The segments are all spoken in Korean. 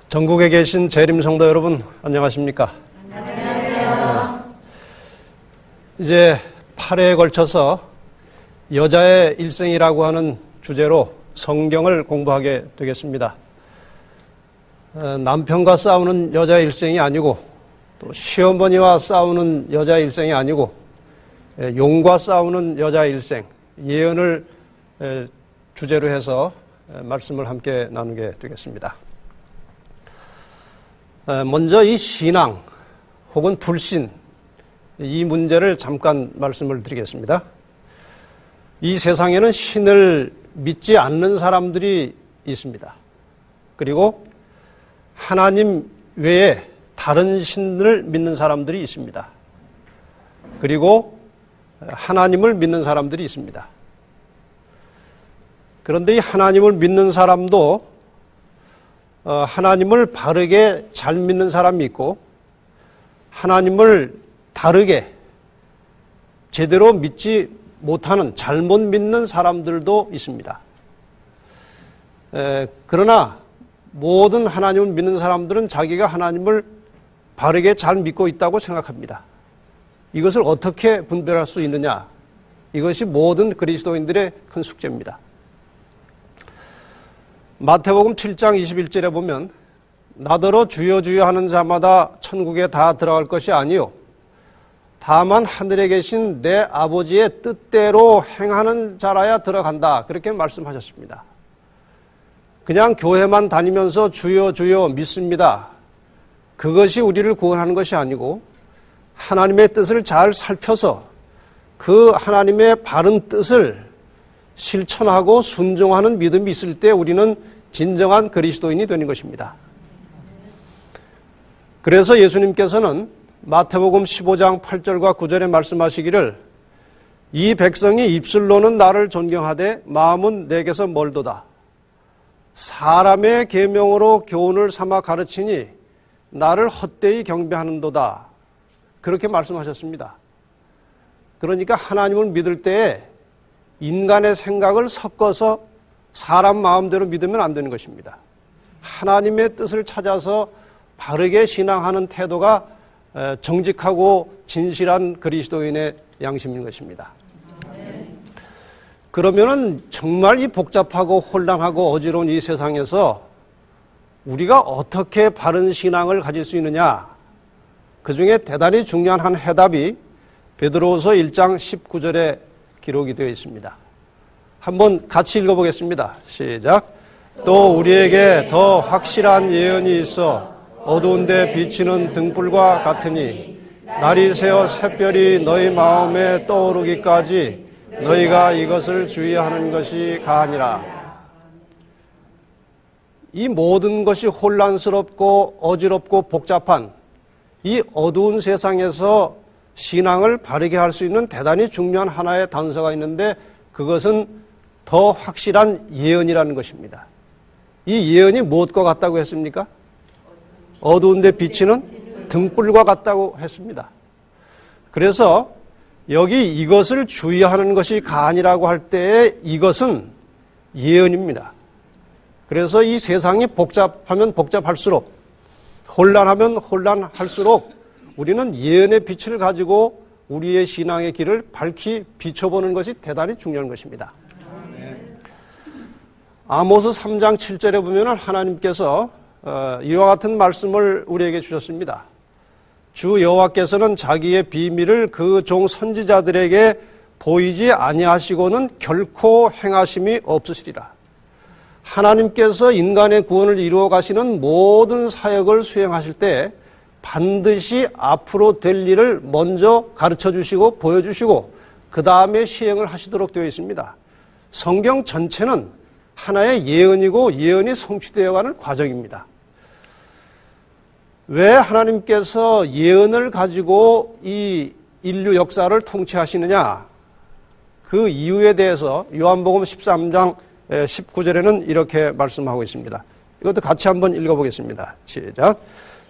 전국에 계신 재림 성도 여러분, 안녕하십니까? 안녕하세요. 이제 8회에 걸쳐서 여자의 일생이라고 하는 주제로 성경을 공부하게 되겠습니다. 남편과 싸우는 여자의 일생이 아니고, 또 시어머니와 싸우는 여자의 일생이 아니고, 용과 싸우는 여자의 일생, 예언을 주제로 해서 말씀을 함께 나누게 되겠습니다. 먼저 이 신앙 혹은 불신, 이 문제를 잠깐 말씀을 드리겠습니다. 이 세상에는 신을 믿지 않는 사람들이 있습니다. 그리고 하나님 외에 다른 신을 믿는 사람들이 있습니다. 그리고 하나님을 믿는 사람들이 있습니다. 그런데 이 하나님을 믿는 사람도 하나님을 바르게 잘 믿는 사람이 있고, 하나님을 다르게 제대로 믿지 못하는, 잘못 믿는 사람들도 있습니다. 그러나 모든 하나님을 믿는 사람들은 자기가 하나님을 바르게 잘 믿고 있다고 생각합니다. 이것을 어떻게 분별할 수 있느냐? 이것이 모든 그리스도인들의 큰 숙제입니다. 마태복음 7장 21절에 보면 나더러 주여 주여 하는 자마다 천국에 다 들어갈 것이 아니요 다만 하늘에 계신 내 아버지의 뜻대로 행하는 자라야 들어간다, 그렇게 말씀하셨습니다. 그냥 교회만 다니면서 주여 주여 믿습니다, 그것이 우리를 구원하는 것이 아니고, 하나님의 뜻을 잘 살펴서 그 하나님의 바른 뜻을 실천하고 순종하는 믿음이 있을 때 우리는 진정한 그리스도인이 되는 것입니다. 그래서 예수님께서는 마태복음 15장 8절과 9절에 말씀하시기를 이 백성이 입술로는 나를 존경하되 마음은 내게서 멀도다. 사람의 계명으로 교훈을 삼아 가르치니 나를 헛되이 경배하는도다. 그렇게 말씀하셨습니다. 그러니까 하나님을 믿을 때에 인간의 생각을 섞어서 사람 마음대로 믿으면 안 되는 것입니다. 하나님의 뜻을 찾아서 바르게 신앙하는 태도가 정직하고 진실한 그리스도인의 양심인 것입니다. 그러면은 정말 이 복잡하고 혼란하고 어지러운 이 세상에서 우리가 어떻게 바른 신앙을 가질 수 있느냐? 그 중에 대단히 중요한 한 해답이 베드로후서 1장 19절에 기록이 되어 있습니다. 한번 같이 읽어보겠습니다. 시작. 또 우리에게 더 확실한 예언이 있어 어두운 데 비치는 등불과 같으니 날이 새어 샛별이 너희 마음에 떠오르기까지 너희가 이것을 주의하는 것이 가하니라. 이 모든 것이 혼란스럽고 어지럽고 복잡한 이 어두운 세상에서 신앙을 바르게 할 수 있는 대단히 중요한 하나의 단서가 있는데, 그것은 더 확실한 예언이라는 것입니다. 이 예언이 무엇과 같다고 했습니까? 어두운 데 비치는 등불과 같다고 했습니다. 그래서 여기 이것을 주의하는 것이 가안이라고 할 때에 이것은 예언입니다. 그래서 이 세상이 복잡하면 복잡할수록, 혼란하면 혼란할수록 우리는 예언의 빛을 가지고 우리의 신앙의 길을 밝히 비춰보는 것이 대단히 중요한 것입니다. 아모스 3장 7절에 보면 하나님께서 이와 같은 말씀을 우리에게 주셨습니다. 주 여호와께서는 자기의 비밀을 그 종 선지자들에게 보이지 아니하시고는 결코 행하심이 없으시리라. 하나님께서 인간의 구원을 이루어 가시는 모든 사역을 수행하실 때 반드시 앞으로 될 일을 먼저 가르쳐 주시고 보여주시고 그 다음에 시행을 하시도록 되어 있습니다. 성경 전체는 하나의 예언이고 예언이 성취되어가는 과정입니다. 왜 하나님께서 예언을 가지고 이 인류 역사를 통치하시느냐? 그 이유에 대해서 요한복음 13장 19절에는 이렇게 말씀하고 있습니다. 이것도 같이 한번 읽어보겠습니다. 시작.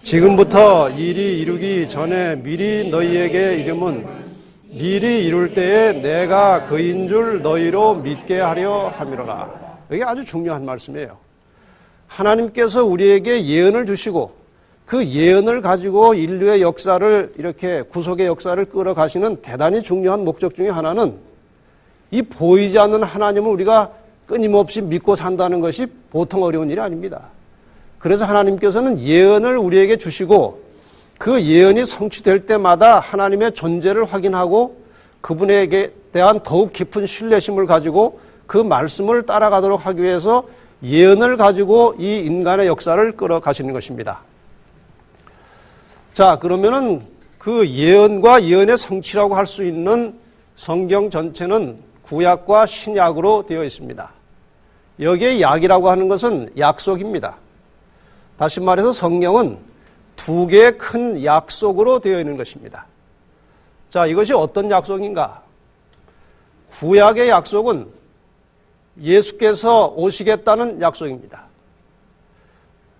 지금부터 일이 이루기 전에 미리 너희에게 이름은 미리 이룰 때에 내가 그인 줄 너희로 믿게 하려 함이로라. 이게 아주 중요한 말씀이에요. 하나님께서 우리에게 예언을 주시고 그 예언을 가지고 인류의 역사를 이렇게 구속의 역사를 끌어가시는 대단히 중요한 목적 중에 하나는 이 보이지 않는 하나님을 우리가 끊임없이 믿고 산다는 것이 보통 어려운 일이 아닙니다. 그래서 하나님께서는 예언을 우리에게 주시고 그 예언이 성취될 때마다 하나님의 존재를 확인하고 그분에게 대한 더욱 깊은 신뢰심을 가지고 그 말씀을 따라가도록 하기 위해서 예언을 가지고 이 인간의 역사를 끌어가시는 것입니다. 자, 그러면은 그 예언과 예언의 성취라고 할 수 있는 성경 전체는 구약과 신약으로 되어 있습니다. 여기에 약이라고 하는 것은 약속입니다. 다시 말해서 성경은 두 개의 큰 약속으로 되어 있는 것입니다. 자, 이것이 어떤 약속인가? 구약의 약속은 예수께서 오시겠다는 약속입니다.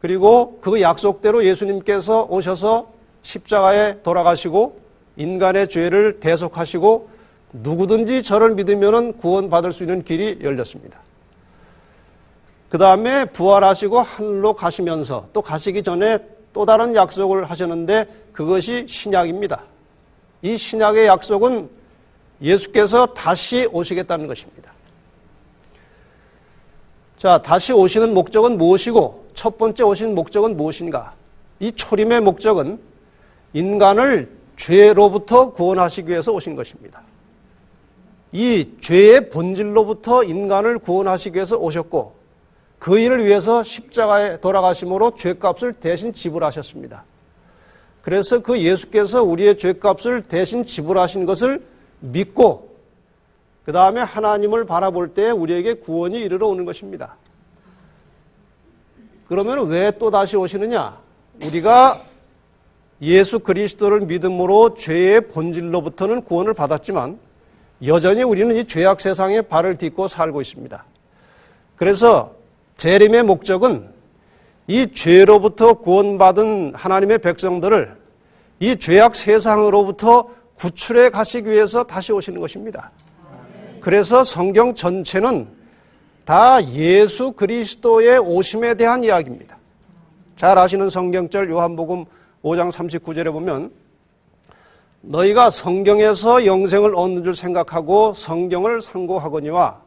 그리고 그 약속대로 예수님께서 오셔서 십자가에 돌아가시고 인간의 죄를 대속하시고 누구든지 저를 믿으면 구원받을 수 있는 길이 열렸습니다. 그 다음에 부활하시고 하늘로 가시면서 또 가시기 전에 또 다른 약속을 하셨는데 그것이 신약입니다. 이 신약의 약속은 예수께서 다시 오시겠다는 것입니다. 자, 다시 오시는 목적은 무엇이고 첫 번째 오신 목적은 무엇인가? 이 초림의 목적은 인간을 죄로부터 구원하시기 위해서 오신 것입니다. 이 죄의 본질로부터 인간을 구원하시기 위해서 오셨고 그 일을 위해서 십자가에 돌아가심으로 죄값을 대신 지불하셨습니다. 그래서 그 예수께서 우리의 죄값을 대신 지불하신 것을 믿고 그 다음에 하나님을 바라볼 때 우리에게 구원이 이르러 오는 것입니다. 그러면 왜 또 다시 오시느냐? 우리가 예수 그리스도를 믿음으로 죄의 본질로부터는 구원을 받았지만 여전히 우리는 이 죄악 세상에 발을 딛고 살고 있습니다. 그래서 재림의 목적은 이 죄로부터 구원받은 하나님의 백성들을 이 죄악 세상으로부터 구출해 가시기 위해서 다시 오시는 것입니다. 그래서 성경 전체는 다 예수 그리스도의 오심에 대한 이야기입니다. 잘 아시는 성경절 요한복음 5장 39절에 보면 너희가 성경에서 영생을 얻는 줄 생각하고 성경을 상고하거니와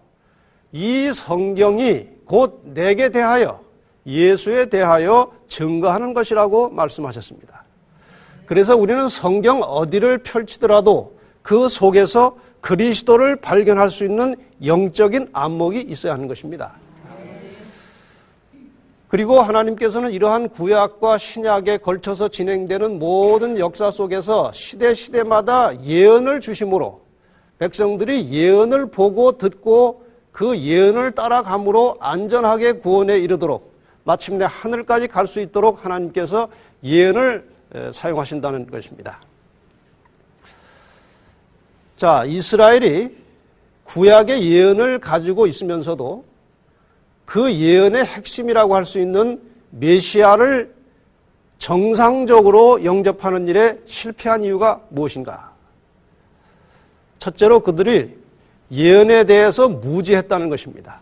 이 성경이 곧 내게 대하여 예수에 대하여 증거하는 것이라고 말씀하셨습니다. 그래서 우리는 성경 어디를 펼치더라도 그 속에서 그리스도를 발견할 수 있는 영적인 안목이 있어야 하는 것입니다. 그리고 하나님께서는 이러한 구약과 신약에 걸쳐서 진행되는 모든 역사 속에서 시대마다 예언을 주심으로 백성들이 예언을 보고 듣고 그 예언을 따라감으로 안전하게 구원에 이르도록 마침내 하늘까지 갈 수 있도록 하나님께서 예언을 사용하신다는 것입니다. 자, 이스라엘이 구약의 예언을 가지고 있으면서도 그 예언의 핵심이라고 할 수 있는 메시아를 정상적으로 영접하는 일에 실패한 이유가 무엇인가? 첫째로 그들이 예언에 대해서 무지했다는 것입니다.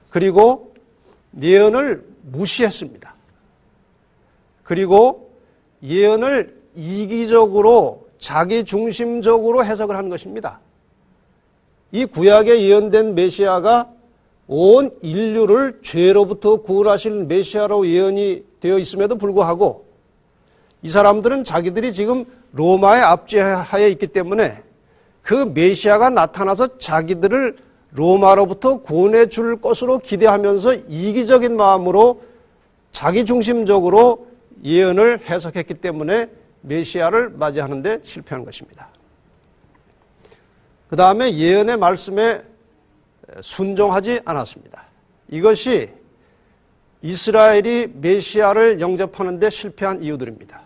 그리고 예언을 무시했습니다. 그리고 예언을 이기적으로 자기 중심적으로 해석을 한 것입니다. 이 구약에 예언된 메시아가 온 인류를 죄로부터 구원하실 메시아로 예언이 되어 있음에도 불구하고 이 사람들은 자기들이 지금 로마의 압제하에 있기 때문에 그 메시아가 나타나서 자기들을 로마로부터 구원해 줄 것으로 기대하면서 이기적인 마음으로 자기 중심적으로 예언을 해석했기 때문에 메시아를 맞이하는 데 실패한 것입니다. 그 다음에 예언의 말씀에 순종하지 않았습니다. 이것이 이스라엘이 메시아를 영접하는 데 실패한 이유들입니다.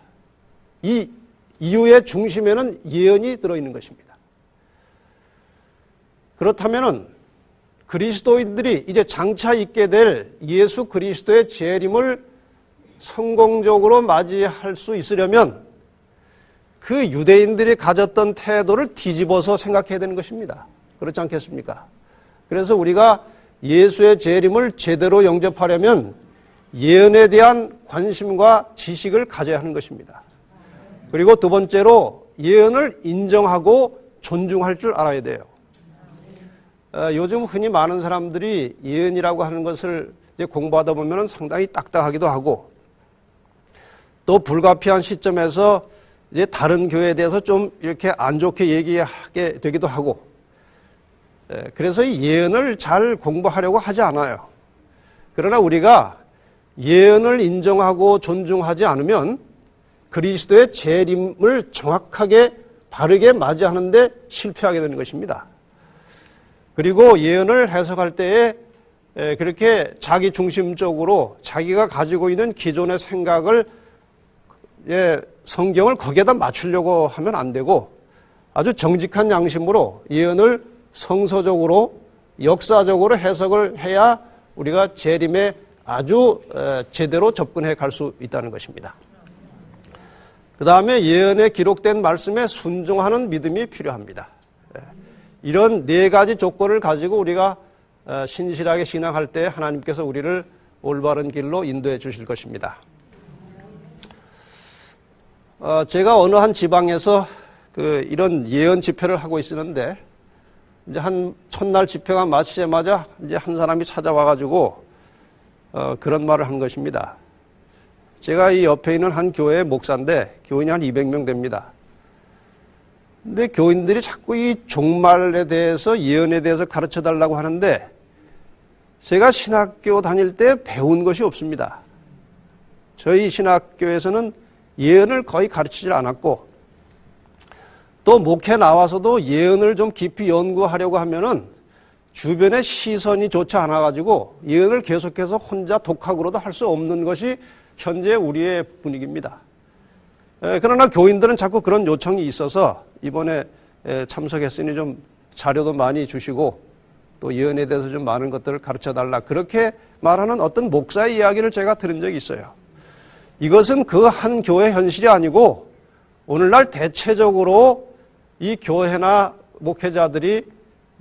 이 이유의 중심에는 예언이 들어있는 것입니다. 그렇다면 그리스도인들이 이제 장차 있게 될 예수 그리스도의 재림을 성공적으로 맞이할 수 있으려면 그 유대인들이 가졌던 태도를 뒤집어서 생각해야 되는 것입니다. 그렇지 않겠습니까? 그래서 우리가 예수의 재림을 제대로 영접하려면 예언에 대한 관심과 지식을 가져야 하는 것입니다. 그리고 두 번째로 예언을 인정하고 존중할 줄 알아야 돼요. 요즘 흔히 많은 사람들이 예언이라고 하는 것을 이제 공부하다 보면 상당히 딱딱하기도 하고 또 불가피한 시점에서 이제 다른 교회에 대해서 좀 이렇게 안 좋게 얘기하게 되기도 하고 그래서 이 예언을 잘 공부하려고 하지 않아요. 그러나 우리가 예언을 인정하고 존중하지 않으면 그리스도의 재림을 정확하게 바르게 맞이하는데 실패하게 되는 것입니다. 그리고 예언을 해석할 때에 그렇게 자기 중심적으로 자기가 가지고 있는 기존의 생각을 성경을 거기에다 맞추려고 하면 안 되고 아주 정직한 양심으로 예언을 성서적으로 역사적으로 해석을 해야 우리가 재림에 아주 제대로 접근해 갈 수 있다는 것입니다. 그 다음에 예언에 기록된 말씀에 순종하는 믿음이 필요합니다. 이런 네 가지 조건을 가지고 우리가 신실하게 신앙할 때 하나님께서 우리를 올바른 길로 인도해 주실 것입니다. 제가 어느 한 지방에서 이런 예언 집회를 하고 있었는데 이제 한 첫날 집회가 마치자마자 이제 한 사람이 찾아와가지고 그런 말을 한 것입니다. 제가 이 옆에 있는 한 교회의 목사인데 교인이 한 200명 됩니다. 근데 교인들이 자꾸 이 종말에 대해서 예언에 대해서 가르쳐 달라고 하는데 제가 신학교 다닐 때 배운 것이 없습니다. 저희 신학교에서는 예언을 거의 가르치질 않았고 또 목회 나와서도 예언을 좀 깊이 연구하려고 하면은 주변의 시선이 좋지 않아가지고 예언을 계속해서 혼자 독학으로도 할 수 없는 것이 현재 우리의 분위기입니다. 그러나 교인들은 자꾸 그런 요청이 있어서 이번에 참석했으니 좀 자료도 많이 주시고 또 예언에 대해서 좀 많은 것들을 가르쳐달라 그렇게 말하는 어떤 목사의 이야기를 제가 들은 적이 있어요. 이것은 그 한 교회 현실이 아니고 오늘날 대체적으로 이 교회나 목회자들이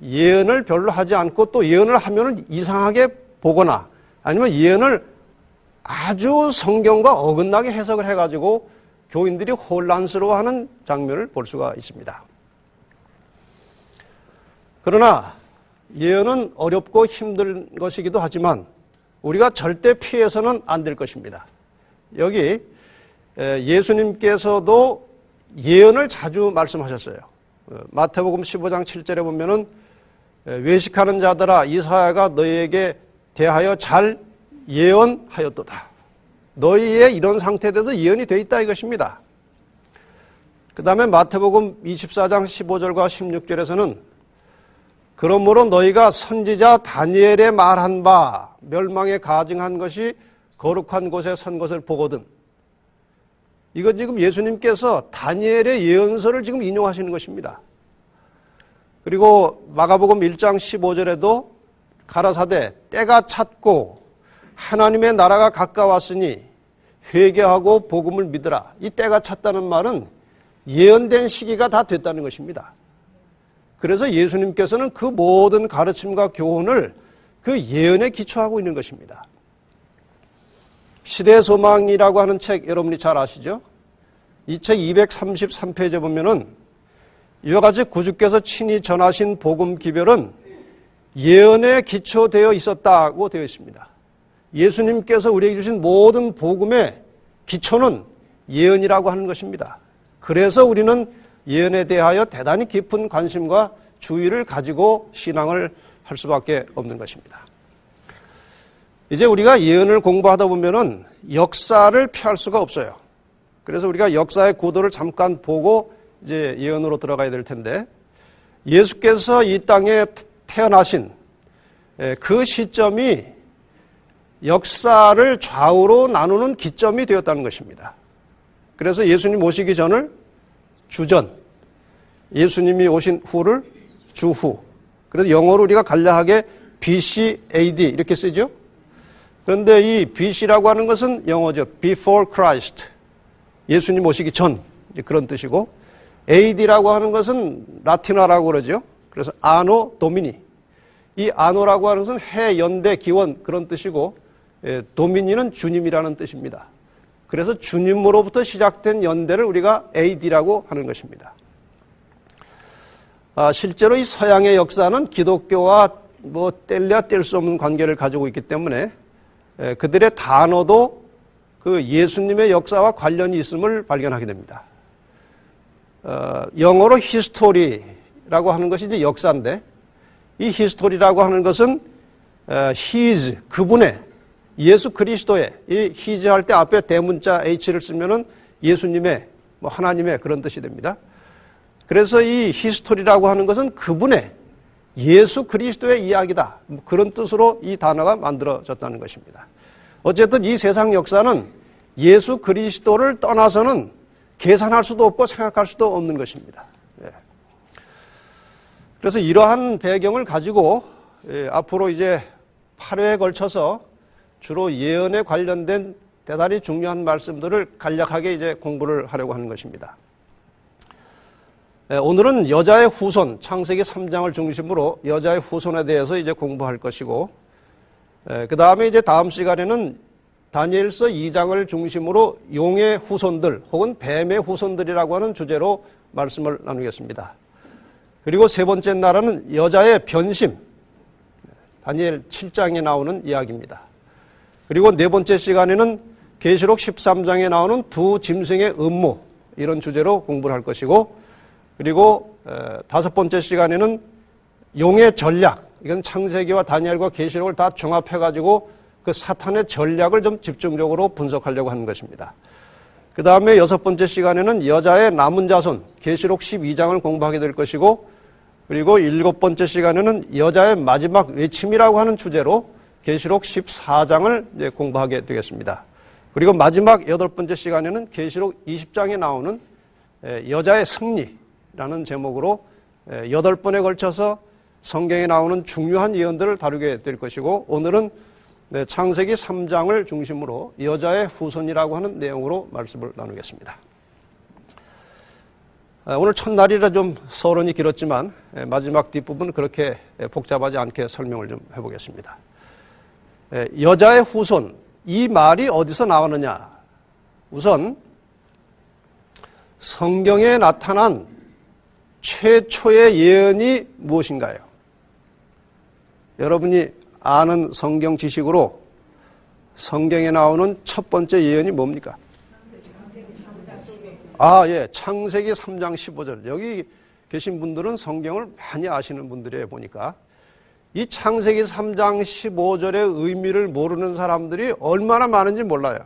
예언을 별로 하지 않고 또 예언을 하면은 이상하게 보거나 아니면 예언을 아주 성경과 어긋나게 해석을 해가지고 교인들이 혼란스러워하는 장면을 볼 수가 있습니다. 그러나 예언은 어렵고 힘든 것이기도 하지만 우리가 절대 피해서는 안 될 것입니다. 여기 예수님께서도 예언을 자주 말씀하셨어요. 마태복음 15장 7절에 보면은 외식하는 자들아 이사야가 너희에게 대하여 잘 예언하였도다. 너희의 이런 상태에 대해서 예언이 되어 있다 이것입니다. 그 다음에 마태복음 24장 15절과 16절에서는 그러므로 너희가 선지자 다니엘의 말한 바 멸망에 가증한 것이 거룩한 곳에 선 것을 보거든. 이건 지금 예수님께서 다니엘의 예언서를 지금 인용하시는 것입니다. 그리고 마가복음 1장 15절에도 가라사대 때가 찼고 하나님의 나라가 가까웠으니 회개하고 복음을 믿으라. 이 때가 찼다는 말은 예언된 시기가 다 됐다는 것입니다. 그래서 예수님께서는 그 모든 가르침과 교훈을 그 예언에 기초하고 있는 것입니다. 시대의 소망이라고 하는 책 여러분이 잘 아시죠? 이 책 233페이지에 보면은 이와 같이 구주께서 친히 전하신 복음 기별은 예언에 기초되어 있었다고 되어 있습니다. 예수님께서 우리에게 주신 모든 복음의 기초는 예언이라고 하는 것입니다. 그래서 우리는 예언에 대하여 대단히 깊은 관심과 주의를 가지고 신앙을 할 수밖에 없는 것입니다. 이제 우리가 예언을 공부하다 보면은 역사를 피할 수가 없어요. 그래서 우리가 역사의 구도를 잠깐 보고 이제 예언으로 들어가야 될 텐데 예수께서 이 땅에 태어나신 그 시점이 역사를 좌우로 나누는 기점이 되었다는 것입니다. 그래서 예수님 오시기 전을 주전, 예수님이 오신 후를 주후. 그래서 영어로 우리가 간략하게 BC, AD 이렇게 쓰죠. 그런데 이 BC라고 하는 것은 영어죠. Before Christ. 예수님 오시기 전 그런 뜻이고 AD라고 하는 것은 라틴어라고 그러죠. 그래서 아노 도미니. 이 아노라고 하는 것은 해, 연대, 기원 그런 뜻이고 도미니는 주님이라는 뜻입니다. 그래서 주님으로부터 시작된 연대를 우리가 AD라고 하는 것입니다. 실제로 이 서양의 역사는 기독교와 뗄래야 뗄 수 없는 관계를 가지고 있기 때문에 그들의 단어도 그 예수님의 역사와 관련이 있음을 발견하게 됩니다. 영어로 히스토리라고 하는 것이 이제 역사인데, 이 히스토리라고 하는 것은 his, 그분의, 예수 그리스도의, 이 his 할 때 앞에 대문자 h를 쓰면은 예수님의, 하나님의 그런 뜻이 됩니다. 그래서 이 히스토리라고 하는 것은 그분의, 예수 그리스도의 이야기다. 그런 뜻으로 이 단어가 만들어졌다는 것입니다. 어쨌든 이 세상 역사는 예수 그리스도를 떠나서는 계산할 수도 없고 생각할 수도 없는 것입니다. 그래서 이러한 배경을 가지고 앞으로 이제 8회에 걸쳐서 주로 예언에 관련된 대단히 중요한 말씀들을 간략하게 이제 공부를 하려고 하는 것입니다. 오늘은 여자의 후손, 창세기 3장을 중심으로 여자의 후손에 대해서 이제 공부할 것이고, 그 다음에 이제 다음 시간에는 다니엘서 2장을 중심으로 용의 후손들 혹은 뱀의 후손들이라고 하는 주제로 말씀을 나누겠습니다. 그리고 세 번째 날은 여자의 변심, 다니엘 7장에 나오는 이야기입니다. 그리고 네 번째 시간에는 계시록 13장에 나오는 두 짐승의 음모, 이런 주제로 공부를 할 것이고, 그리고 다섯 번째 시간에는 용의 전략, 이건 창세기와 다니엘과 계시록을 다 종합해가지고 그 사탄의 전략을 좀 집중적으로 분석하려고 하는 것입니다. 그 다음에 여섯 번째 시간에는 여자의 남은 자손, 계시록 12장을 공부하게 될 것이고, 그리고 일곱 번째 시간에는 여자의 마지막 외침이라고 하는 주제로 계시록 14장을 이제 공부하게 되겠습니다. 그리고 마지막 여덟 번째 시간에는 계시록 20장에 나오는 여자의 승리라는 제목으로 8번에 걸쳐서 성경에 나오는 중요한 예언들을 다루게 될 것이고, 오늘은 창세기 3장을 중심으로 여자의 후손이라고 하는 내용으로 말씀을 나누겠습니다. 오늘 첫날이라 좀 서론이 길었지만 마지막 뒷부분 그렇게 복잡하지 않게 설명을 좀 해보겠습니다. 여자의 후손, 이 말이 어디서 나왔느냐? 우선 성경에 나타난 최초의 예언이 무엇인가요? 여러분이 아는 성경 지식으로 성경에 나오는 첫 번째 예언이 뭡니까? 창세기 3장 15절. 여기 계신 분들은 성경을 많이 아시는 분들이에요, 보니까. 이 창세기 3장 15절의 의미를 모르는 사람들이 얼마나 많은지 몰라요.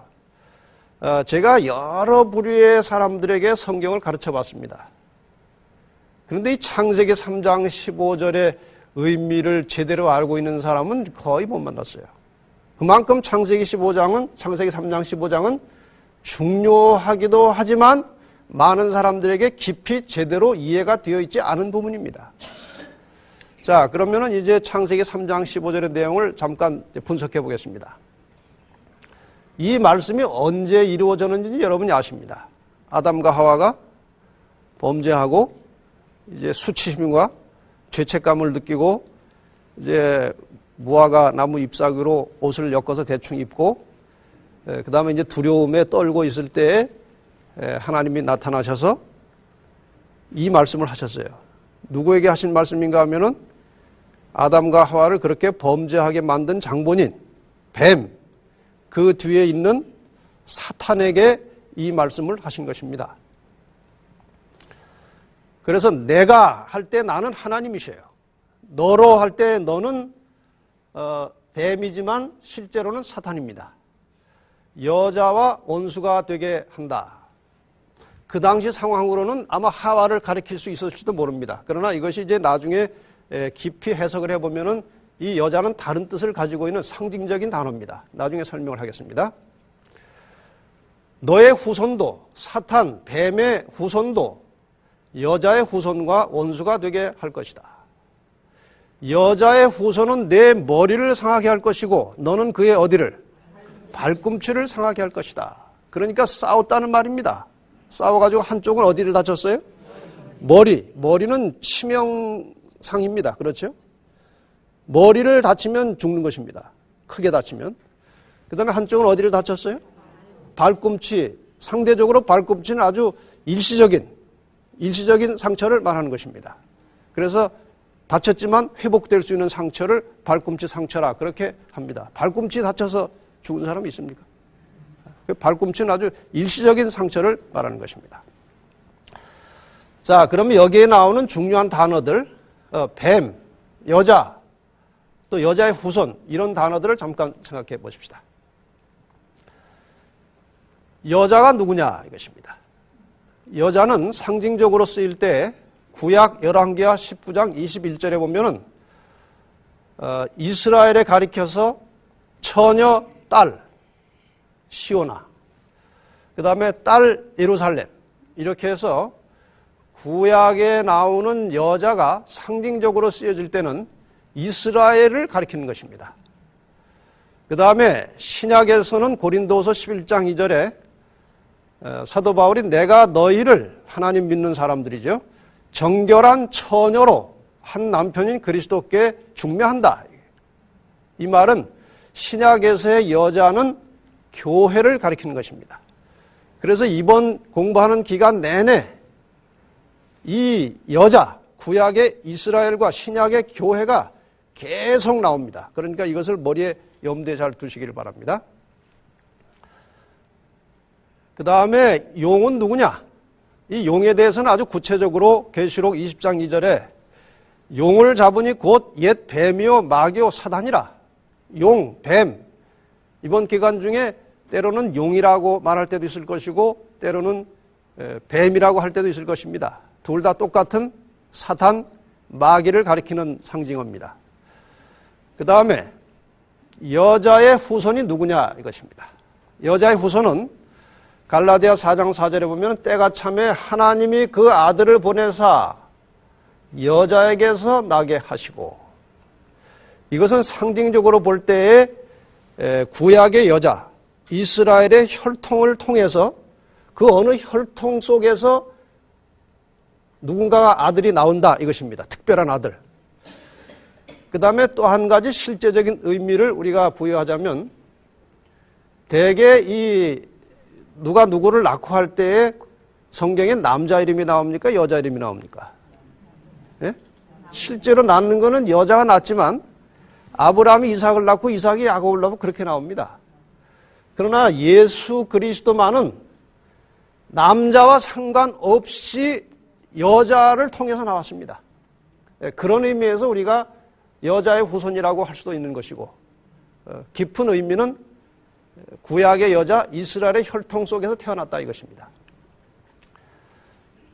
제가 여러 부류의 사람들에게 성경을 가르쳐 봤습니다. 그런데 이 창세기 3장 15절의 의미를 제대로 알고 있는 사람은 거의 못 만났어요. 그만큼 창세기 3장 15장은 중요하기도 하지만 많은 사람들에게 깊이 제대로 이해가 되어 있지 않은 부분입니다. 자, 그러면은 이제 창세기 3장 15절의 내용을 잠깐 분석해 보겠습니다. 이 말씀이 언제 이루어졌는지 여러분이 아십니다. 아담과 하와가 범죄하고 이제 수치심과 죄책감을 느끼고 이제 무화과 나무 잎사귀로 옷을 엮어서 대충 입고 그 다음에 이제 두려움에 떨고 있을 때에 하나님이 나타나셔서 이 말씀을 하셨어요. 누구에게 하신 말씀인가 하면은 아담과 하와를 그렇게 범죄하게 만든 장본인 뱀, 그 뒤에 있는 사탄에게 이 말씀을 하신 것입니다. 그래서 내가 할 때 나는 하나님이셔요. 너로 할 때 너는 뱀이지만 실제로는 사탄입니다. 여자와 원수가 되게 한다. 그 당시 상황으로는 아마 하와를 가리킬 수 있었을지도 모릅니다. 그러나 이것이 이제 나중에 깊이 해석을 해보면은 이 여자는 다른 뜻을 가지고 있는 상징적인 단어입니다. 나중에 설명을 하겠습니다. 너의 후손도, 사탄, 뱀의 후손도 여자의 후손과 원수가 되게 할 것이다. 여자의 후손은 내 머리를 상하게 할 것이고 너는 그의 어디를? 발꿈치를 상하게 할 것이다. 그러니까 싸웠다는 말입니다. 싸워가지고 한쪽은 어디를 다쳤어요? 머리는 치명상입니다. 그렇죠? 머리를 다치면 죽는 것입니다. 크게 다치면. 그 다음에 한쪽은 어디를 다쳤어요? 발꿈치. 상대적으로 발꿈치는 아주 일시적인 상처를 말하는 것입니다. 그래서 다쳤지만 회복될 수 있는 상처를 발꿈치 상처라 그렇게 합니다. 발꿈치 다쳐서 죽은 사람이 있습니까? 발꿈치는 아주 일시적인 상처를 말하는 것입니다. 자, 그러면 여기에 나오는 중요한 단어들, 뱀, 여자, 또 여자의 후손 이런 단어들을 잠깐 생각해 보십시다. 여자가 누구냐 이것입니다. 여자는 상징적으로 쓰일 때 구약 열왕기하 19장 21절에 보면은 이스라엘에 가리켜서 처녀 딸 시오나, 그 다음에 딸 예루살렘 이렇게 해서 구약에 나오는 여자가 상징적으로 쓰여질 때는 이스라엘을 가리키는 것입니다. 그 다음에 신약에서는 고린도서 11장 2절에 사도 바울이 내가 너희를 하나님 믿는 사람들이죠. 정결한 처녀로 한 남편인 그리스도께 중매한다. 이 말은 신약에서의 여자는 교회를 가리키는 것입니다. 그래서 이번 공부하는 기간 내내 이 여자, 구약의 이스라엘과 신약의 교회가 계속 나옵니다. 그러니까 이것을 머리에 염두에 잘 두시기를 바랍니다. 그 다음에 용은 누구냐? 이 용에 대해서는 아주 구체적으로 계시록 20장 2절에 용을 잡으니 곧 옛 뱀이요 마귀요 사단이라. 용, 뱀. 이번 기간 중에 때로는 용이라고 말할 때도 있을 것이고 때로는 뱀이라고 할 때도 있을 것입니다. 둘 다 똑같은 사탄, 마귀를 가리키는 상징어입니다. 그 다음에 여자의 후손이 누구냐 이것입니다. 여자의 후손은 갈라디아 4장 4절에 보면 때가 참에 하나님이 그 아들을 보내사 여자에게서 나게 하시고, 이것은 상징적으로 볼 때에 구약의 여자 이스라엘의 혈통을 통해서 그 어느 혈통 속에서 누군가가 아들이 나온다 이것입니다. 특별한 아들. 그 다음에 또 한 가지 실제적인 의미를 우리가 부여하자면 대개 이 누가 누구를 낳고 할 때에 성경에 남자 이름이 나옵니까? 여자 이름이 나옵니까? 예? 실제로 낳는 거는 여자가 낳지만 아브라함이 이삭을 낳고 이삭이 야곱을 낳고 그렇게 나옵니다. 그러나 예수 그리스도만은 남자와 상관없이 여자를 통해서 나왔습니다. 그런 의미에서 우리가 여자의 후손이라고 할 수도 있는 것이고, 깊은 의미는 구약의 여자 이스라엘의 혈통 속에서 태어났다 이것입니다.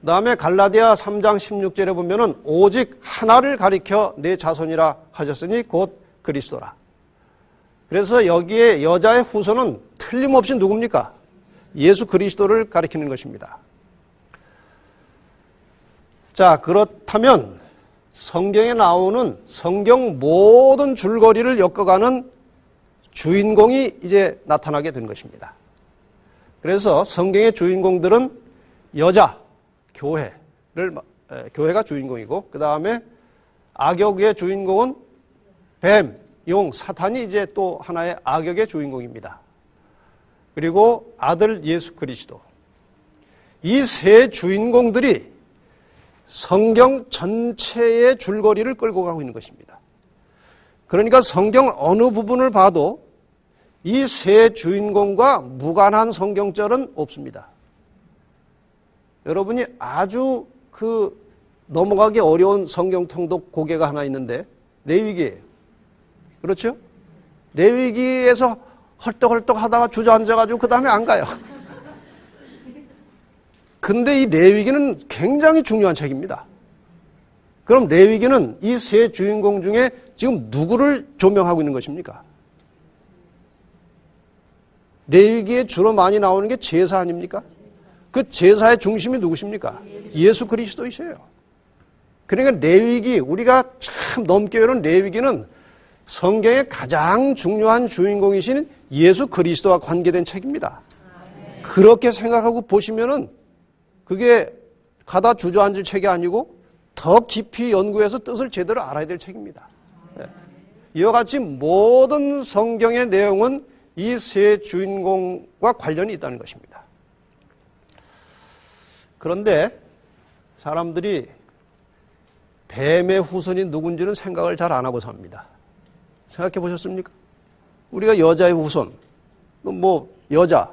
그 다음에 갈라디아 3장 16절에 보면은 오직 하나를 가리켜 내 자손이라 하셨으니 곧 그리스도라. 그래서 여기에 여자의 후손은 틀림없이 누굽니까? 예수 그리스도를 가리키는 것입니다. 자, 그렇다면 성경에 나오는 성경 모든 줄거리를 엮어가는 주인공이 이제 나타나게 된 것입니다. 그래서 성경의 주인공들은 여자, 교회가 주인공이고, 그 다음에 악역의 주인공은 뱀, 용, 사탄이 이제 또 하나의 악역의 주인공입니다. 그리고 아들 예수 그리스도. 이 세 주인공들이 성경 전체의 줄거리를 끌고 가고 있는 것입니다. 그러니까 성경 어느 부분을 봐도 이 세 주인공과 무관한 성경절은 없습니다. 여러분이 아주 넘어가기 어려운 성경 통독 고개가 하나 있는데 레위기예요. 그렇죠? 레위기에서 헐떡헐떡 하다가 주저앉아가지고 그 다음에 안 가요. 근데 이 레위기는 굉장히 중요한 책입니다. 그럼 레위기는 이 세 주인공 중에 지금 누구를 조명하고 있는 것입니까? 레위기에 주로 많이 나오는 게 제사 아닙니까? 그 제사의 중심이 누구십니까? 예수 그리스도이세요. 그러니까 레위기, 우리가 참 넘게 외우는 레위기는 성경의 가장 중요한 주인공이신 예수 그리스도와 관계된 책입니다. 그렇게 생각하고 보시면은 그게 가다 주저앉을 책이 아니고 더 깊이 연구해서 뜻을 제대로 알아야 될 책입니다. 이와 같이 모든 성경의 내용은 이 세 주인공과 관련이 있다는 것입니다. 그런데 사람들이 뱀의 후손이 누군지는 생각을 잘 안 하고 삽니다. 생각해 보셨습니까? 우리가 여자의 후손, 뭐 여자,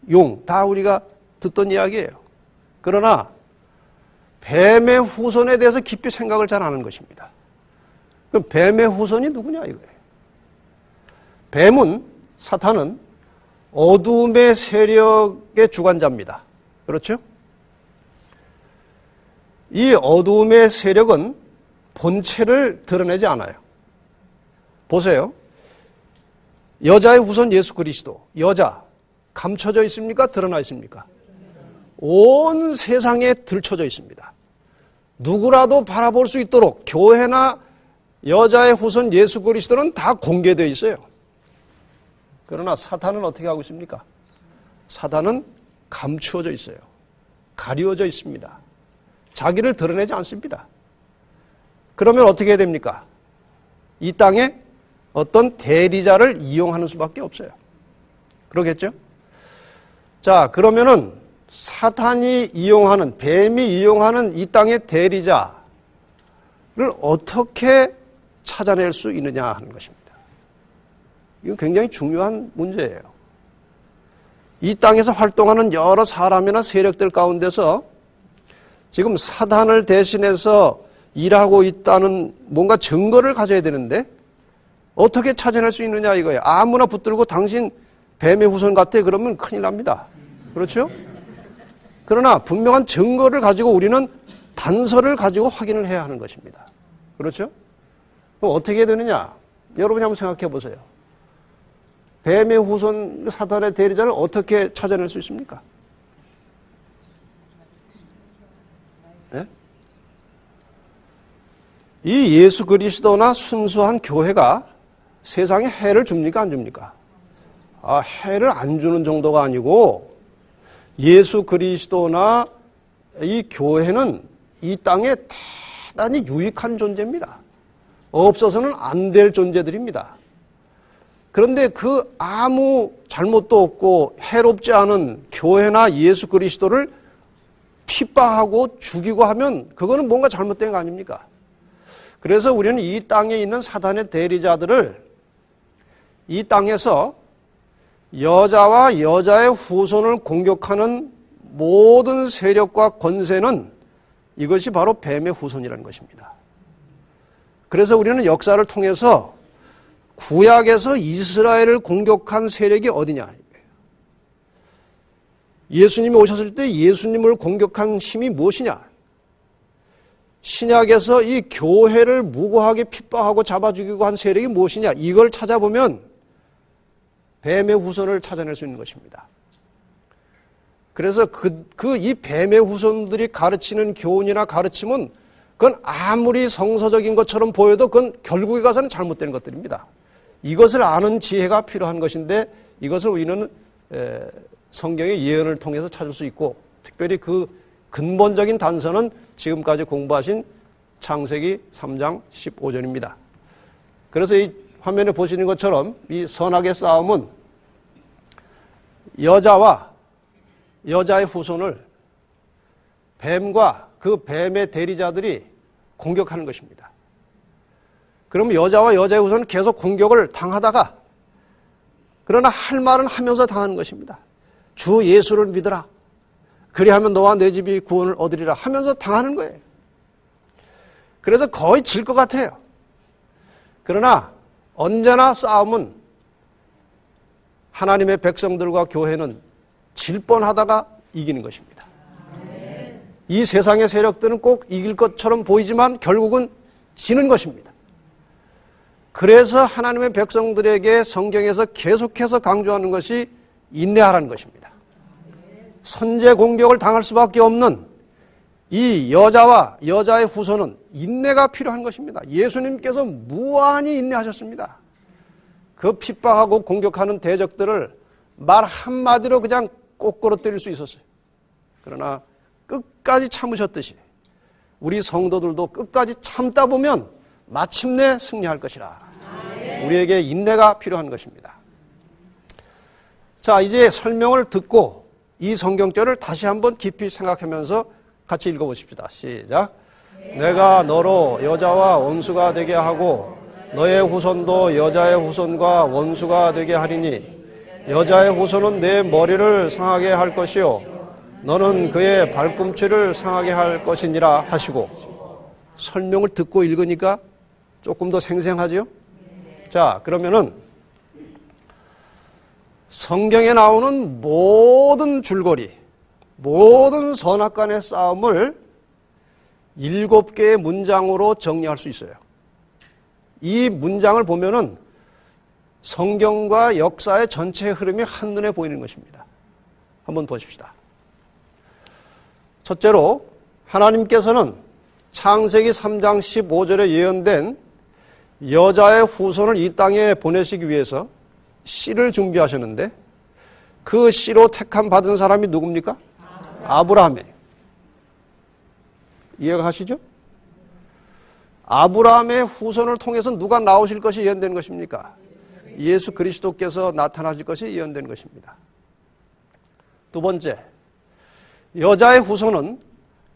용, 다 우리가 듣던 이야기예요. 그러나 뱀의 후손에 대해서 깊이 생각을 잘 안 하는 것입니다. 그럼 뱀의 후손이 누구냐 이거예요. 뱀은, 사탄은 어둠의 세력의 주관자입니다. 그렇죠? 이 어둠의 세력은 본체를 드러내지 않아요. 보세요. 여자의 후손 예수 그리스도, 여자, 감춰져 있습니까? 드러나 있습니까? 온 세상에 들춰져 있습니다. 누구라도 바라볼 수 있도록 교회나 여자의 후손 예수 그리스도는 다 공개되어 있어요. 그러나 사탄은 어떻게 하고 있습니까? 사탄은 감추어져 있어요. 가리워져 있습니다. 자기를 드러내지 않습니다. 그러면 어떻게 해야 됩니까? 이 땅에 어떤 대리자를 이용하는 수밖에 없어요. 그러겠죠? 자, 그러면은 사탄이 이용하는, 뱀이 이용하는 이 땅의 대리자를 어떻게 찾아낼 수 있느냐 하는 것입니다. 이건 굉장히 중요한 문제예요. 이 땅에서 활동하는 여러 사람이나 세력들 가운데서 지금 사탄을 대신해서 일하고 있다는 뭔가 증거를 가져야 되는데 어떻게 찾아낼 수 있느냐 이거예요. 아무나 붙들고 당신 뱀의 후손 같아 그러면 큰일 납니다. 그렇죠? 그러나 분명한 증거를 가지고 우리는 단서를 가지고 확인을 해야 하는 것입니다. 그렇죠? 그럼 어떻게 해야 되느냐? 여러분이 한번 생각해 보세요. 뱀의 후손 사탄의 대리자를 어떻게 찾아낼 수 있습니까? 네? 이 예수 그리스도나 순수한 교회가 세상에 해를 줍니까? 안 줍니까? 해를 안 주는 정도가 아니고 예수 그리스도나 이 교회는 이 땅에 대단히 유익한 존재입니다. 없어서는 안 될 존재들입니다. 그런데 그 아무 잘못도 없고 해롭지 않은 교회나 예수 그리스도를 핍박하고 죽이고 하면 그거는 뭔가 잘못된 거 아닙니까? 그래서 우리는 이 땅에 있는 사단의 대리자들을 이 땅에서 여자와 여자의 후손을 공격하는 모든 세력과 권세는 이것이 바로 뱀의 후손이라는 것입니다. 그래서 우리는 역사를 통해서 구약에서 이스라엘을 공격한 세력이 어디냐? 예수님이 오셨을 때 예수님을 공격한 힘이 무엇이냐? 신약에서 이 교회를 무고하게 핍박하고 잡아 죽이고 한 세력이 무엇이냐? 이걸 찾아보면 뱀의 후손을 찾아낼 수 있는 것입니다. 그래서 이 뱀의 후손들이 가르치는 교훈이나 가르침은 그건 아무리 성서적인 것처럼 보여도 그건 결국에 가서는 잘못된 것들입니다. 이것을 아는 지혜가 필요한 것인데 이것을 우리는 성경의 예언을 통해서 찾을 수 있고 특별히 그 근본적인 단서는 지금까지 공부하신 창세기 3장 15절입니다. 그래서 이 화면에 보시는 것처럼 이 선악의 싸움은 여자와 여자의 후손을 뱀과 그 뱀의 대리자들이 공격하는 것입니다. 그러면 여자와 여자의 후손은 계속 공격을 당하다가 그러나 할 말은 하면서 당하는 것입니다. 주 예수를 믿으라. 그리하면 너와 내 집이 구원을 얻으리라 하면서 당하는 거예요. 그래서 거의 질 것 같아요. 그러나 언제나 싸움은 하나님의 백성들과 교회는 질 뻔하다가 이기는 것입니다. 이 세상의 세력들은 꼭 이길 것처럼 보이지만 결국은 지는 것입니다. 그래서 하나님의 백성들에게 성경에서 계속해서 강조하는 것이 인내하라는 것입니다. 선제 공격을 당할 수밖에 없는 이 여자와 여자의 후손은 인내가 필요한 것입니다. 예수님께서 무한히 인내하셨습니다. 그 핍박하고 공격하는 대적들을 말 한마디로 그냥 꼬꾸로 때릴 수 있었어요. 그러나 끝까지 참으셨듯이 우리 성도들도 끝까지 참다 보면 마침내 승리할 것이라. 우리에게 인내가 필요한 것입니다. 자, 이제 설명을 듣고 이 성경절을 다시 한번 깊이 생각하면서 같이 읽어보십시다. 시작. 내가 너로 여자와 원수가 되게 하고 너의 후손도 여자의 후손과 원수가 되게 하리니 여자의 후손은 내 머리를 상하게 할 것이요 너는 그의 발꿈치를 상하게 할 것이니라 하시고, 설명을 듣고 읽으니까 조금 더 생생하죠? 자, 그러면은 성경에 나오는 모든 줄거리, 모든 선악간의 싸움을 7개의 문장으로 정리할 수 있어요. 이 문장을 보면은 성경과 역사의 전체 흐름이 한눈에 보이는 것입니다. 한번 보십시다. 첫째로, 하나님께서는 창세기 3장 15절에 예언된 여자의 후손을 이 땅에 보내시기 위해서 씨를 준비하셨는데, 그 씨로 택함 받은 사람이 누굽니까? 아브라함이에요. 이해가 가시죠? 아브라함의 후손을 통해서 누가 나오실 것이 예언된 것입니까? 예수 그리스도께서 나타나실 것이 예언된 것입니다. 두 번째, 여자의 후손은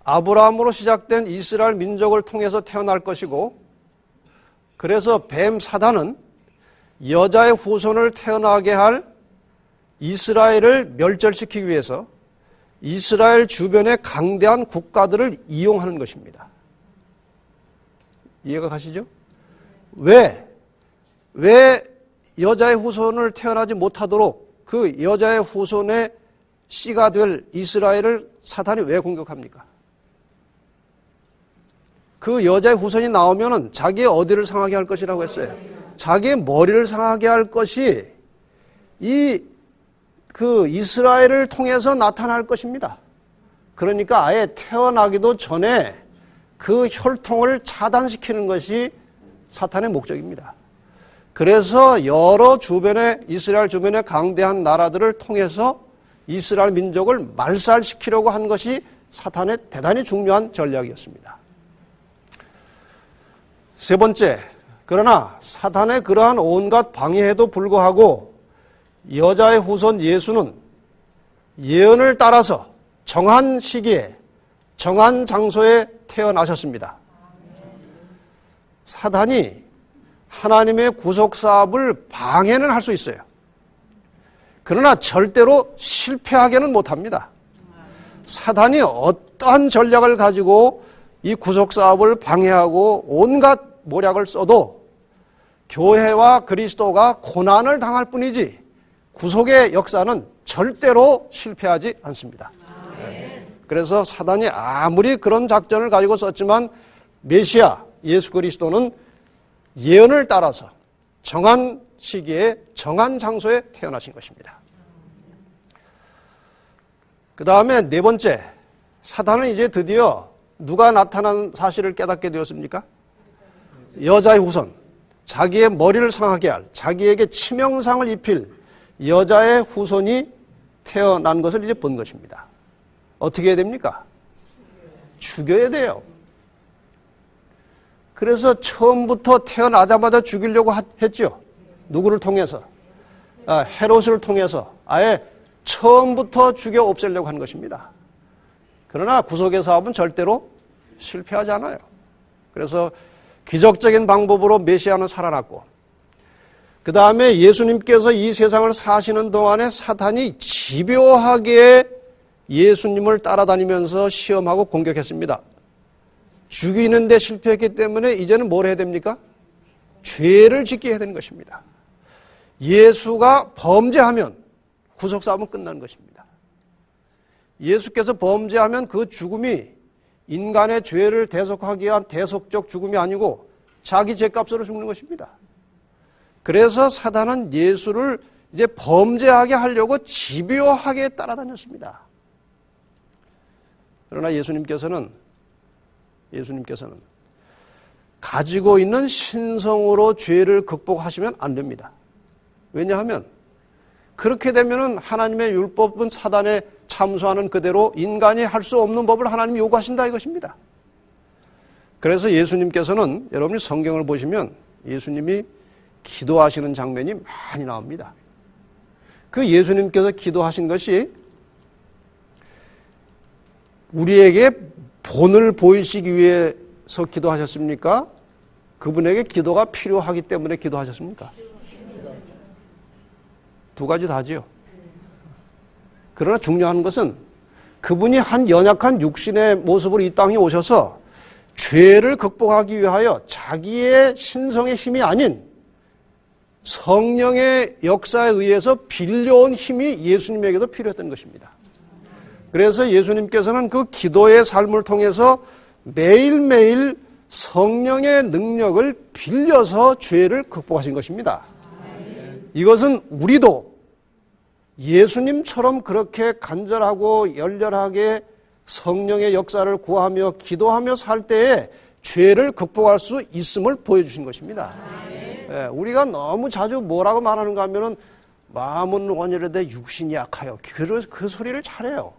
아브라함으로 시작된 이스라엘 민족을 통해서 태어날 것이고, 그래서 뱀 사단은 여자의 후손을 태어나게 할 이스라엘을 멸절시키기 위해서 이스라엘 주변의 강대한 국가들을 이용하는 것입니다. 이해가 가시죠? 왜 여자의 후손을 태어나지 못하도록 그 여자의 후손의 씨가 될 이스라엘을 사탄이 왜 공격합니까? 그 여자의 후손이 나오면은 자기의 어디를 상하게 할 것이라고 했어요? 자기의 머리를 상하게 할 것이 그 이스라엘을 통해서 나타날 것입니다. 그러니까 아예 태어나기도 전에 그 혈통을 차단시키는 것이 사탄의 목적입니다. 그래서 여러 이스라엘 주변의 강대한 나라들을 통해서 이스라엘 민족을 말살시키려고 한 것이 사탄의 대단히 중요한 전략이었습니다. 세 번째, 그러나 사탄의 그러한 온갖 방해에도 불구하고 여자의 후손 예수는 예언을 따라서 정한 시기에 정한 장소에 태어나셨습니다. 사단이 하나님의 구속 사업을 방해는 할 수 있어요. 그러나 절대로 실패하게는 못합니다. 사단이 어떠한 전략을 가지고 이 구속 사업을 방해하고 온갖 모략을 써도 교회와 그리스도가 고난을 당할 뿐이지 구속의 역사는 절대로 실패하지 않습니다. 그래서 사단이 아무리 그런 작전을 가지고 썼지만 메시아 예수 그리스도는 예언을 따라서 정한 시기에 정한 장소에 태어나신 것입니다. 그 다음에 네 번째, 사단은 이제 드디어 누가 나타난 사실을 깨닫게 되었습니까? 여자의 후손, 자기의 머리를 상하게 할, 자기에게 치명상을 입힐 여자의 후손이 태어난 것을 이제 본 것입니다. 어떻게 해야 됩니까? 죽여야 돼요. 그래서 처음부터 태어나자마자 죽이려고 했죠. 누구를 통해서? 헤롯을 통해서 아예 처음부터 죽여 없애려고 한 것입니다. 그러나 구속의 사업은 절대로 실패하지 않아요. 그래서 기적적인 방법으로 메시아는 살아났고, 그 다음에 예수님께서 이 세상을 사시는 동안에 사탄이 집요하게 예수님을 따라다니면서 시험하고 공격했습니다. 죽이는 데 실패했기 때문에 이제는 뭘 해야 됩니까? 죄를 짓게 해야 되는 것입니다. 예수가 범죄하면 구속사업은 끝나는 것입니다. 예수께서 범죄하면 그 죽음이 인간의 죄를 대속하기 위한 대속적 죽음이 아니고 자기 죄값으로 죽는 것입니다. 그래서 사단은 예수를 이제 범죄하게 하려고 집요하게 따라다녔습니다. 그러나 예수님께서는 가지고 있는 신성으로 죄를 극복하시면 안 됩니다. 왜냐하면 그렇게 되면은 하나님의 율법은 사단에 참소하는 그대로 인간이 할 수 없는 법을 하나님이 요구하신다 이것입니다. 그래서 예수님께서는 여러분이 성경을 보시면 예수님이 기도하시는 장면이 많이 나옵니다. 그 예수님께서 기도하신 것이 우리에게 본을 보이시기 위해서 기도하셨습니까? 그분에게 기도가 필요하기 때문에 기도하셨습니까? 두 가지 다지요. 그러나 중요한 것은 그분이 한 연약한 육신의 모습으로 이 땅에 오셔서 죄를 극복하기 위하여 자기의 신성의 힘이 아닌 성령의 역사에 의해서 빌려온 힘이 예수님에게도 필요했던 것입니다. 그래서 예수님께서는 그 기도의 삶을 통해서 매일매일 성령의 능력을 빌려서 죄를 극복하신 것입니다. 이것은 우리도 예수님처럼 그렇게 간절하고 열렬하게 성령의 역사를 구하며 기도하며 살 때에 죄를 극복할 수 있음을 보여주신 것입니다. 예, 우리가 너무 자주 뭐라고 말하는가 하면은 마음은 온유한데 육신이 약하여. 그 소리를 잘해요.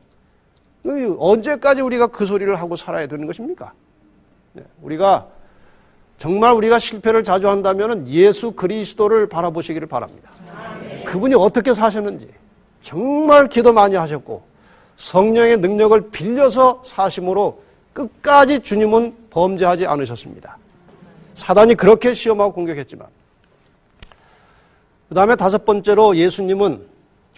언제까지 우리가 그 소리를 하고 살아야 되는 것입니까? 우리가 정말 우리가 실패를 자주 한다면 예수 그리스도를 바라보시기를 바랍니다. 그분이 어떻게 사셨는지 정말 기도 많이 하셨고 성령의 능력을 빌려서 사심으로 끝까지 주님은 범죄하지 않으셨습니다. 사단이 그렇게 시험하고 공격했지만 그 다음에 다섯 번째로 예수님은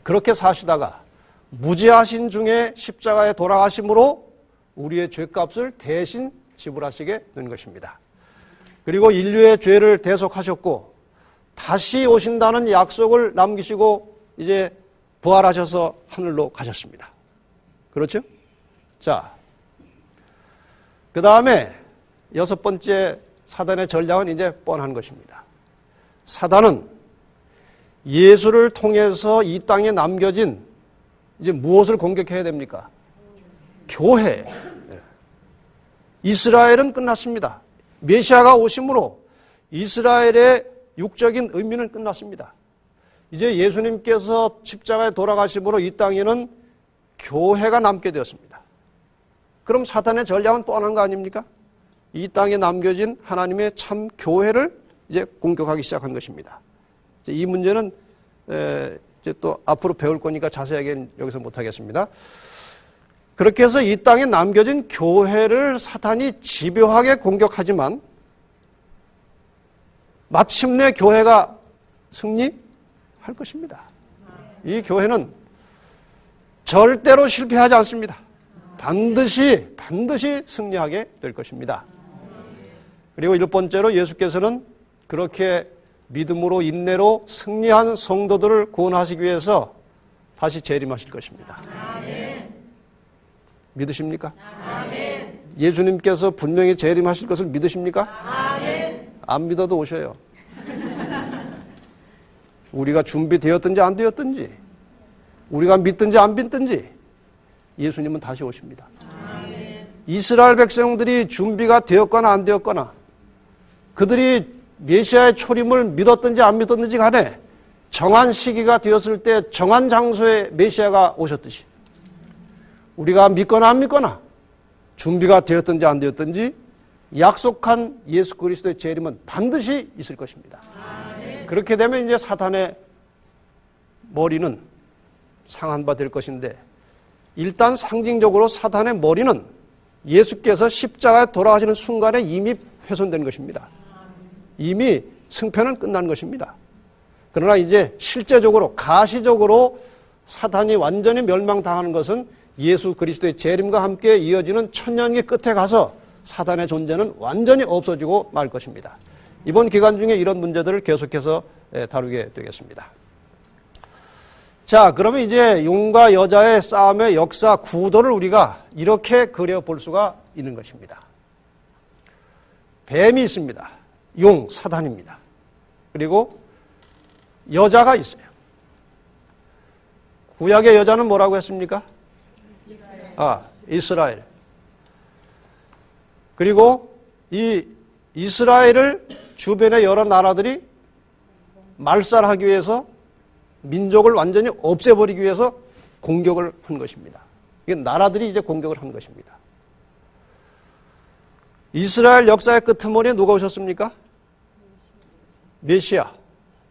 그렇게 사시다가 무죄하신 중에 십자가에 돌아가심으로 우리의 죄값을 대신 지불하시게 된 것입니다. 그리고 인류의 죄를 대속하셨고 다시 오신다는 약속을 남기시고 이제 부활하셔서 하늘로 가셨습니다. 그렇죠? 자, 그 다음에 여섯 번째 사단의 전략은 이제 뻔한 것입니다. 사단은 예수를 통해서 이 땅에 남겨진 이제 무엇을 공격해야 됩니까? 교회. 이스라엘은 끝났습니다. 메시아가 오심으로 이스라엘의 육적인 의미는 끝났습니다. 이제 예수님께서 십자가에 돌아가심으로 이 땅에는 교회가 남게 되었습니다. 그럼 사탄의 전략은 뻔한 거 아닙니까? 이 땅에 남겨진 하나님의 참 교회를 이제 공격하기 시작한 것입니다. 이 문제는 이제 또 앞으로 배울 거니까 자세하게는 여기서 못하겠습니다. 그렇게 해서 이 땅에 남겨진 교회를 사탄이 집요하게 공격하지만 마침내 교회가 승리할 것입니다. 이 교회는 절대로 실패하지 않습니다. 반드시 승리하게 될 것입니다. 그리고 일 번째로 예수께서는 그렇게 믿음으로 인내로 승리한 성도들을 구원하시기 위해서 다시 재림하실 것입니다. 아멘. 믿으십니까? 아멘. 예수님께서 분명히 재림하실 것을 믿으십니까? 아멘. 안 믿어도 오셔요. 우리가 준비되었든지 안 되었든지 우리가 믿든지 안 믿든지 예수님은 다시 오십니다. 아멘. 이스라엘 백성들이 준비가 되었거나 안 되었거나 그들이 메시아의 초림을 믿었든지 안 믿었든지 간에 정한 시기가 되었을 때 정한 장소에 메시아가 오셨듯이 우리가 믿거나 안 믿거나 준비가 되었든지 안 되었든지 약속한 예수 그리스도의 재림은 반드시 있을 것입니다. 아멘. 그렇게 되면 이제 사탄의 머리는 상한 바 될 것인데 일단 상징적으로 사탄의 머리는 예수께서 십자가에 돌아가시는 순간에 이미 훼손된 것입니다. 이미 승패는 끝난 것입니다. 그러나 이제 실제적으로 가시적으로 사탄이 완전히 멸망당하는 것은 예수 그리스도의 재림과 함께 이어지는 천년기 끝에 가서 사탄의 존재는 완전히 없어지고 말 것입니다. 이번 기간 중에 이런 문제들을 계속해서 다루게 되겠습니다. 자, 그러면 이제 용과 여자의 싸움의 역사 구도를 우리가 이렇게 그려볼 수가 있는 것입니다. 뱀이 있습니다. 용, 사단입니다. 그리고 여자가 있어요. 구약의 여자는 뭐라고 했습니까? 이스라엘. 그리고 이 이스라엘을 주변의 여러 나라들이 말살하기 위해서 민족을 완전히 없애버리기 위해서 공격을 한 것입니다. 이게 나라들이 이제 공격을 한 것입니다. 이스라엘 역사의 끄트머리에 누가 오셨습니까? 메시아,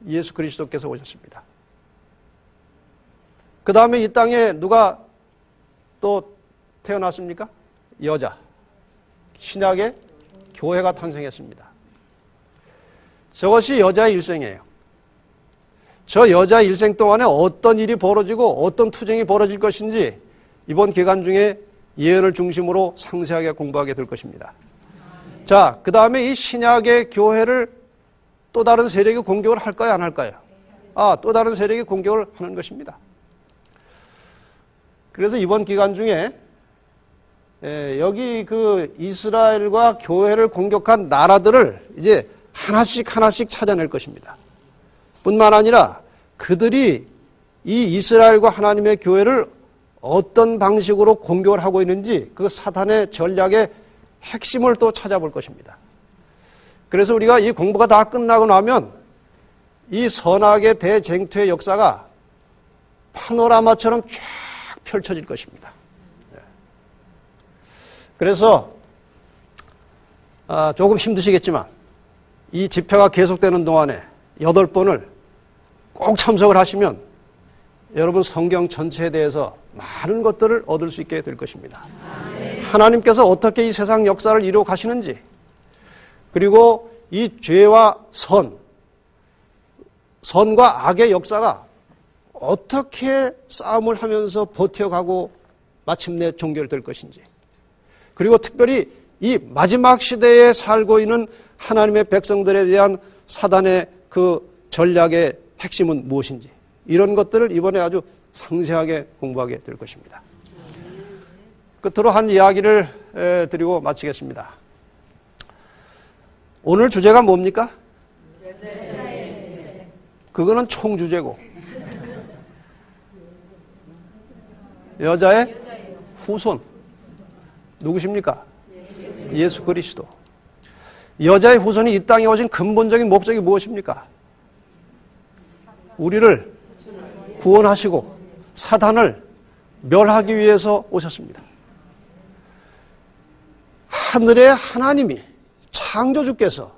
예수 그리스도께서 오셨습니다. 그 다음에 이 땅에 누가 또 태어났습니까? 여자. 신약의 교회가 탄생했습니다. 저것이 여자의 일생이에요. 저 여자 일생 동안에 어떤 일이 벌어지고 어떤 투쟁이 벌어질 것인지 이번 기간 중에 예언을 중심으로 상세하게 공부하게 될 것입니다. 자, 그 다음에 이 신약의 교회를 또 다른 세력이 공격을 할까요, 안 할까요? 또 다른 세력이 공격을 하는 것입니다. 그래서 이번 기간 중에 여기 그 이스라엘과 교회를 공격한 나라들을 이제 하나씩 찾아낼 것입니다. 뿐만 아니라 그들이 이 이스라엘과 하나님의 교회를 어떤 방식으로 공격을 하고 있는지 그 사탄의 전략의 핵심을 또 찾아볼 것입니다. 그래서 우리가 이 공부가 다 끝나고 나면 이 선악의 대쟁투의 역사가 파노라마처럼 쫙 펼쳐질 것입니다. 그래서 조금 힘드시겠지만 이 집회가 계속되는 동안에 8번을 꼭 참석을 하시면 여러분 성경 전체에 대해서 많은 것들을 얻을 수 있게 될 것입니다. 하나님께서 어떻게 이 세상 역사를 이루어 가시는지, 그리고 이 죄와 선과 악의 역사가 어떻게 싸움을 하면서 버텨가고 마침내 종결될 것인지, 그리고 특별히 이 마지막 시대에 살고 있는 하나님의 백성들에 대한 사단의 그 전략의 핵심은 무엇인지, 이런 것들을 이번에 아주 상세하게 공부하게 될 것입니다. 끝으로 한 이야기를 드리고 마치겠습니다. 오늘 주제가 뭡니까? 그거는 총주제고, 여자의 후손 누구십니까? 예수 그리스도. 여자의 후손이 이 땅에 오신 근본적인 목적이 무엇입니까? 우리를 구원하시고 사단을 멸하기 위해서 오셨습니다. 하늘의 하나님이 창조주께서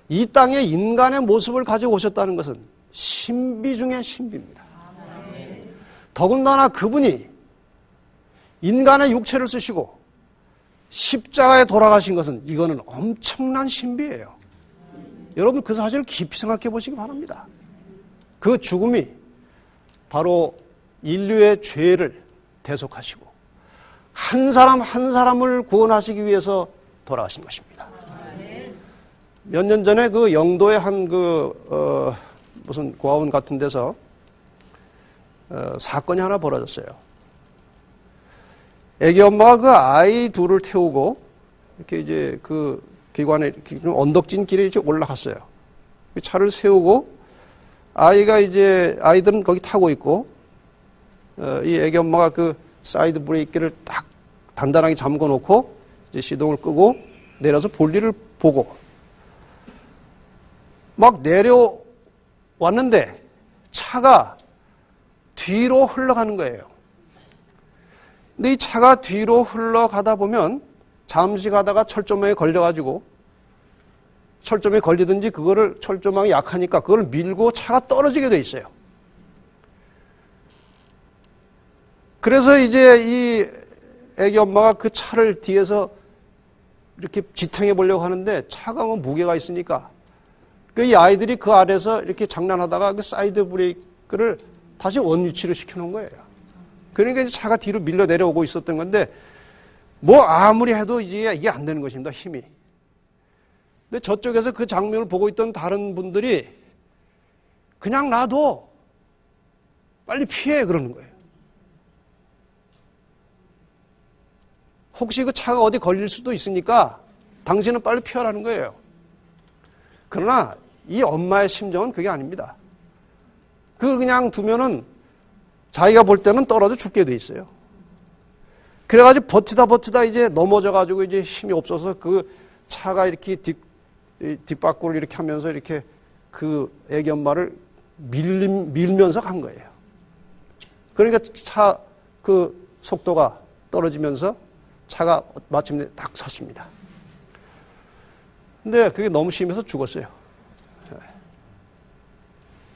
이 땅에 인간의 모습을 가지고 오셨다는 것은 신비 중의 신비입니다. 더군다나 그분이 인간의 육체를 쓰시고 십자가에 돌아가신 것은 이거는 엄청난 신비예요. 여러분 그 사실을 깊이 생각해 보시기 바랍니다. 그 죽음이 바로 인류의 죄를 대속하시고 한 사람 한 사람을 구원하시기 위해서 돌아가신 것입니다. 몇 년 전에 그 영도의 한 무슨 고아원 같은 데서 사건이 하나 벌어졌어요. 애기 엄마가 그 아이 둘을 태우고 이렇게 이제 그 기관에 좀 언덕진 길에 이제 올라갔어요. 차를 세우고 아이들은 거기 타고 있고 이 애기 엄마가 그 사이드 브레이크를 딱 단단하게 잠궈 놓고 이제 시동을 끄고 내려서 볼일을 보고 막 내려왔는데 차가 뒤로 흘러가는 거예요. 근데 이 차가 뒤로 흘러가다 보면 잠시 가다가 철조망에 걸려가지고 철조망에 걸리든지 그거를 철조망이 약하니까 그걸 밀고 차가 떨어지게 돼 있어요. 그래서 이제 이 애기 엄마가 그 차를 뒤에서 이렇게 지탱해 보려고 하는데 차가 뭐 무게가 있으니까 이 아이들이 그 아래서 이렇게 장난하다가 그 사이드 브레이크를 다시 원위치로 시켜놓은 거예요. 그러니까 이제 차가 뒤로 밀려 내려오고 있었던 건데 뭐 아무리 해도 이게 안 되는 것입니다. 힘이. 근데 저쪽에서 그 장면을 보고 있던 다른 분들이 그냥 놔둬. 빨리 피해 그러는 거예요. 혹시 그 차가 어디 걸릴 수도 있으니까 당신은 빨리 피하라는 거예요. 그러나 이 엄마의 심정은 그게 아닙니다. 그걸 그냥 두면은 자기가 볼 때는 떨어져 죽게 돼 있어요. 그래가지고 버티다 이제 넘어져가지고 이제 힘이 없어서 그 차가 이렇게 뒷바퀴를 이렇게 하면서 이렇게 그 애기 엄마를 밀면서 간 거예요. 그러니까 차 그 속도가 떨어지면서 차가 마침내 딱 섰습니다. 근데 그게 너무 심해서 죽었어요.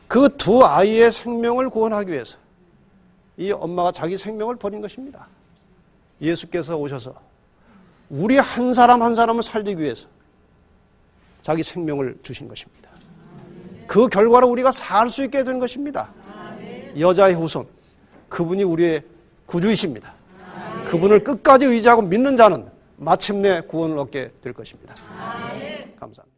그 두 아이의 생명을 구원하기 위해서 이 엄마가 자기 생명을 버린 것입니다. 예수께서 오셔서 우리 한 사람 한 사람을 살리기 위해서 자기 생명을 주신 것입니다. 그 결과로 우리가 살 수 있게 된 것입니다. 여자의 후손, 그분이 우리의 구주이십니다. 그분을 끝까지 의지하고 믿는 자는 마침내 구원을 얻게 될 것입니다. 감사합니다.